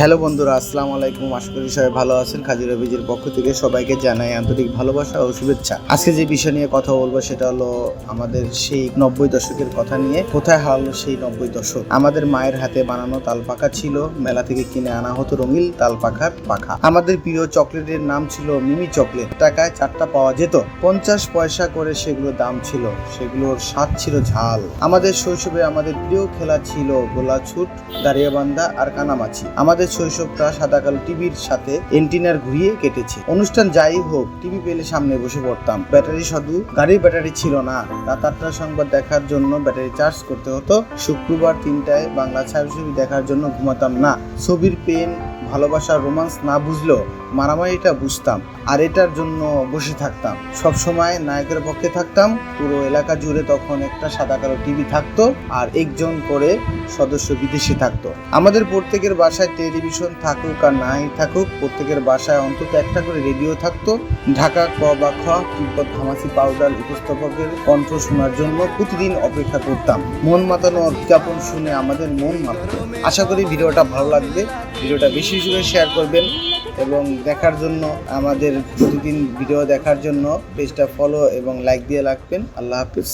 Hello বন্ধুরা, আসসালামু আলাইকুম। আশা করি সবাই ভালো আছেন। খাজির রবিজের পক্ষ থেকে সবাইকে জানাই আন্তরিক ভালোবাসা ও শুভেচ্ছা। আজকে যে বিষয় নিয়ে কথা বলবো সেটা হলো আমাদের সেই 90 দশকের কথা নিয়ে। কোথায় হারালো সেই 90 দশক? আমাদের মায়ের হাতে বানানো তাল পাখা ছিল, মেলা থেকে কিনে আনা হতো রঙিন তাল পাখার পাখা। আমাদের প্রিয় চকলেটের নাম ছিল মিমি চকলেট। টাকায় 4টা পাওয়া যেত, 50 পয়সা করে সেগুলোর দাম ছিল, সেগুলোর স্বাদ ছিল ঝাল। আমাদের শৈশবে আমাদের প্রিয় খেলা ছিল গোলাছুট, দাঁড়িয়াবান্ধা আর কানামাছি। আমাদের শৈশবটা সাদা কালো টিভির সাথে এন্টিনার ঘুরিয়ে কেটেছে। অনুষ্ঠান যাই হোক, টিভি পেলে সামনে বসে পড়তাম। ব্যাটারি শুধু গাড়ির ব্যাটারি ছিল না, রাত 8টার সংবাদ দেখার জন্য ব্যাটারি চার্জ করতে হতো। শুক্রবার 3টায় বাংলা ছায়াছবি দেখার জন্য ঘুমাতাম না। ছবির পেন, ভালোবাসার রোমান্স না বুঝলেও মারামারিটা বুঝতাম, আর এটার জন্য বসে থাকতাম। সব সময় নায়কের পক্ষে থাকতাম। পুরো এলাকা জুড়ে তখন একটা সাদা কালো টিভি থাকতো, আর একজন করে সদস্য বিদেশে থাকতো। আমাদের প্রত্যেকের বাসায় টেলিভিশন থাকুক আর নাই থাকুক, প্রত্যেকের বাসায় অন্তত একটা করে রেডিও থাকতো। ঢাকা ক বা খ, তিব্বত ঘামাচি পাউডার উপস্থাপকের কণ্ঠ শোনার জন্য প্রতিদিন অপেক্ষা করতাম। মন মাতানো বিজ্ঞাপন শুনে আমাদের মন মাতাতো। আশা করি ভিডিওটা ভালো লাগবে। ভিডিওটা বেশি বেশি করে শেয়ার করবেন এবং দেখার জন্য, আমাদের প্রতিদিন ভিডিও দেখার জন্য পেজটা ফলো এবং লাইক দিয়ে রাখবেন। আল্লাহ হাফিজ।